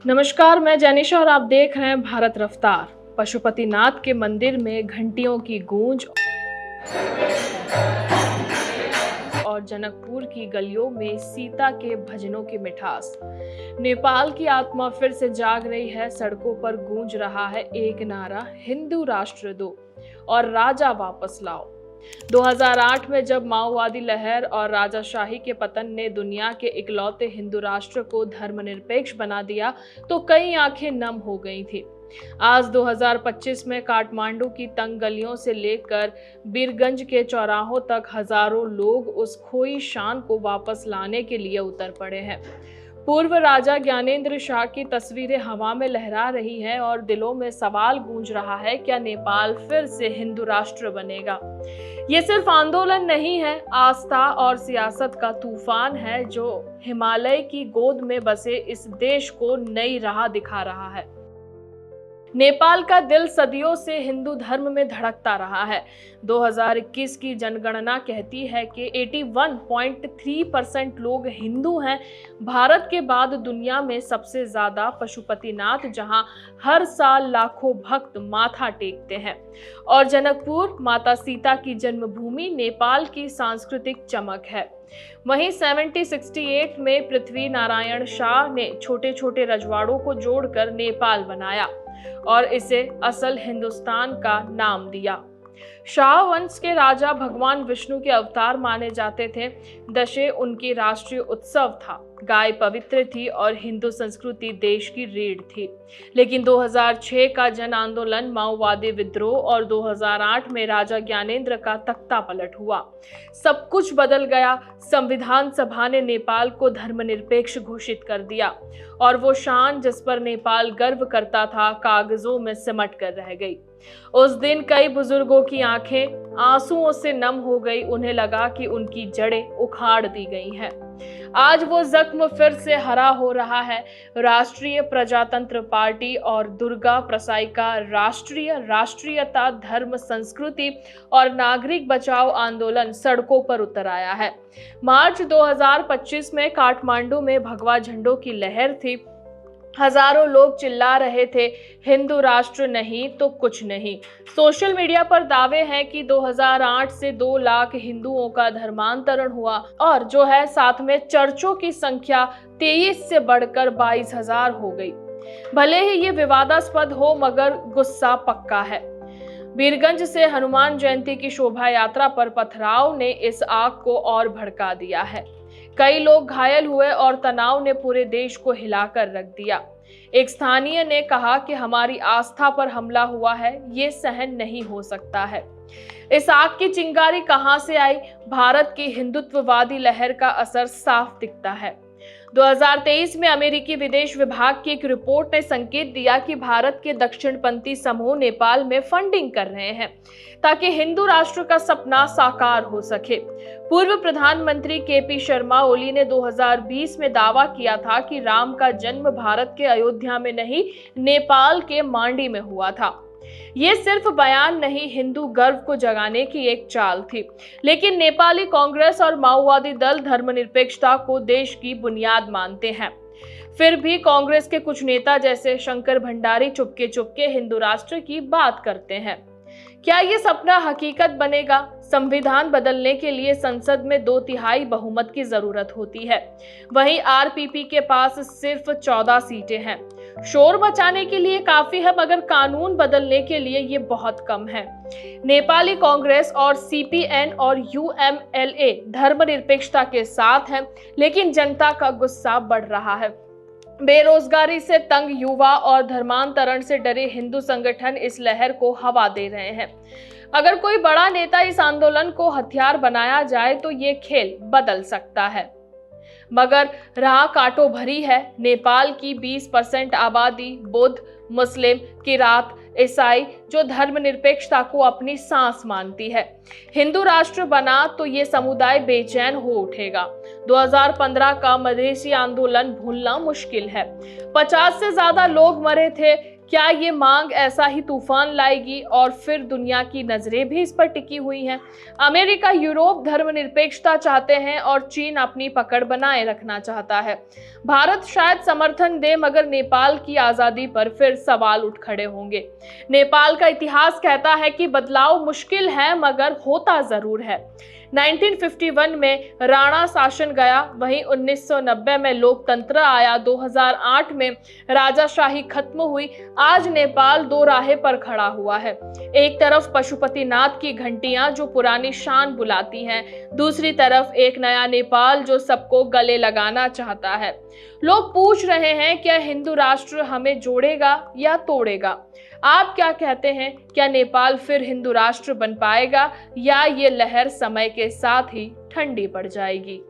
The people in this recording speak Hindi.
नमस्कार, मैं जैनिशा और आप देख रहे हैं भारत रफ्तार। पशुपतिनाथ के मंदिर में घंटियों की गूंज और जनकपुर की गलियों में सीता के भजनों की मिठास। नेपाल की आत्मा फिर से जाग रही है। सड़कों पर गूंज रहा है एक नारा, हिंदू राष्ट्र दो और राजा वापस लाओ। 2008 में जब माओवादी लहर और राजाशाही के पतन ने दुनिया के इकलौते हिंदू राष्ट्र को धर्मनिरपेक्ष बना दिया तो कई आंखें नम हो गई थी। आज 2025 में काठमांडू की तंग गलियों से लेकर बीरगंज के चौराहों तक हजारों लोग उस खोई शान को वापस लाने के लिए उतर पड़े हैं। पूर्व राजा ज्ञानेंद्र शाह की तस्वीरें हवा में लहरा रही हैं और दिलों में सवाल गूंज रहा है, क्या नेपाल फिर से हिंदू राष्ट्र बनेगा? ये सिर्फ आंदोलन नहीं है, आस्था और सियासत का तूफान है जो हिमालय की गोद में बसे इस देश को नई राह दिखा रहा है। नेपाल का दिल सदियों से हिंदू धर्म में धड़कता रहा है। 2021 की जनगणना कहती है कि 81.3% लोग हिंदू हैं। भारत के बाद दुनिया में सबसे ज्यादा पशुपतिनाथ, जहां हर साल लाखों भक्त माथा टेकते हैं। और जनकपुर, माता सीता की जन्मभूमि, नेपाल की सांस्कृतिक चमक है। वहीं 1768 में पृथ्वी नारायण शाह ने छोटे छोटे रजवाड़ों को जोड़कर नेपाल बनाया और इसे असल हिंदुस्तान का नाम दिया। शाह वंश के राजा भगवान विष्णु के अवतार माने जाते थे। दशे उनकी राष्ट्रीय उत्सव था। गाय पवित्र थी और हिंदू संस्कृति देश की रीढ़ थी। लेकिन 2006 का जन आंदोलन, माओवादी विद्रोह और 2008 में राजा ज्ञानेंद्र का तख्ता पलट हुआ। सब कुछ बदल गया। संविधान सभा ने नेपाल को धर्मनिरपेक्ष घोषित कर दिया और वो शान जिस पर नेपाल गर्व करता था, कागजों में सिमट कर रह गई। उस दिन कई बुजुर्गों की आंखें आंसुओं से नम हो गई। उन्हें लगा कि उनकी जड़ें उखाड़ दी गई हैं। आज वो जख्म फिर से हरा हो रहा है। राष्ट्रीय प्रजातंत्र पार्टी और दुर्गा प्रसाई का राष्ट्रीयता, धर्म, संस्कृति और नागरिक बचाओ आंदोलन सड़कों पर उतर आया है। मार्च 2025 में काठमांडू में भगवा झंडों की लहर थी। हजारों लोग चिल्ला रहे थे, हिंदू राष्ट्र नहीं तो कुछ नहीं। सोशल मीडिया पर दावे हैं कि 2008 से 2 लाख हिंदुओं का धर्मांतरण हुआ और जो है साथ में चर्चों की संख्या 23 से बढ़कर 22,000 हो गई। भले ही ये विवादास्पद हो मगर गुस्सा पक्का है। बीरगंज से हनुमान जयंती की शोभा यात्रा पर पथराव ने इस आग को और भड़का दिया है। कई लोग घायल हुए और तनाव ने पूरे देश को हिलाकर रख दिया। एक स्थानीय ने कहा कि हमारी आस्था पर हमला हुआ है, ये सहन नहीं हो सकता है। इस आग की चिंगारी कहां से आई? भारत की हिंदुत्ववादी लहर का असर साफ दिखता है। 2023 में अमेरिकी विदेश विभाग की एक रिपोर्ट ने संकेत दिया कि भारत के दक्षिणपंथी समूह नेपाल में फंडिंग कर रहे हैं ताकि हिंदू राष्ट्र का सपना साकार हो सके। पूर्व प्रधानमंत्री केपी शर्मा ओली ने 2020 में दावा किया था कि राम का जन्म भारत के अयोध्या में नहीं, नेपाल के मांडी में हुआ था। ये सिर्फ बयान नहीं, हिंदू गर्व को जगाने की एक चाल थी। लेकिन नेपाली कांग्रेस और माओवादी दल धर्मनिरपेक्षता को देश की बुनियाद मानते हैं। फिर भी कांग्रेस के कुछ नेता जैसे शंकर भंडारी चुपके चुपके हिंदू राष्ट्र की बात करते हैं। क्या ये सपना हकीकत बनेगा? संविधान बदलने के लिए संसद में 2/3 बहुमत की जरूरत होती है। वहीं आरपीपी के पास सिर्फ 14 सीटें हैं। शोर मचाने के लिए काफी है मगर कानून बदलने के लिए ये बहुत कम है। नेपाली कांग्रेस और सीपीएन और यूएमएलए धर्मनिरपेक्षता के साथ हैं, लेकिन जनता का गुस्सा बढ़ रहा है। बेरोजगारी से तंग युवा और धर्मांतरण से डरे हिंदू संगठन इस लहर को हवा दे रहे हैं। अगर कोई बड़ा नेता इस आंदोलन को हथियार बनाया जाए तो ये खेल बदल सकता है, मगर राह कांटों भरी है। नेपाल की 20% आबादी बुद्ध, मुस्लिम, किरात, ईसाई जो धर्मनिरपेक्षता को अपनी सांस मानती है। हिंदू राष्ट्र बना तो ये समुदाय बेचैन हो उठेगा। 2015 का मधेसी आंदोलन भूलना मुश्किल है। 50 से ज्यादा लोग मरे थे। क्या ये मांग ऐसा ही तूफान लाएगी और फिर दुनिया की नजरें भी इस पर टिकी हुई हैं? अमेरिका, यूरोप धर्मनिरपेक्षता चाहते हैं और चीन अपनी पकड़ बनाए रखना चाहता है। भारत शायद समर्थन दे, मगर नेपाल की आजादी पर फिर सवाल उठ खड़े होंगे। नेपाल का इतिहास कहता है कि बदलाव मुश्किल है मगर होता जरूर है। 1951 में राणा शासन गया, वहीं 1990 में लोकतंत्र आया, 2008 में राजाशाही खत्म हुई। आज नेपाल दो राहें पर खड़ा हुआ है। एक तरफ पशुपतिनाथ की घंटियां जो पुरानी शान बुलाती हैं, दूसरी तरफ एक नया नेपाल जो सबको गले लगाना चाहता है। लोग पूछ रहे हैं, क्या हिंदू राष्ट्र हमें जोड़ेगा या तोड़ेगा? आप क्या कहते हैं? क्या नेपाल फिर हिंदू राष्ट्र बन पाएगा या ये लहर समय के साथ ही ठंडी पड़ जाएगी?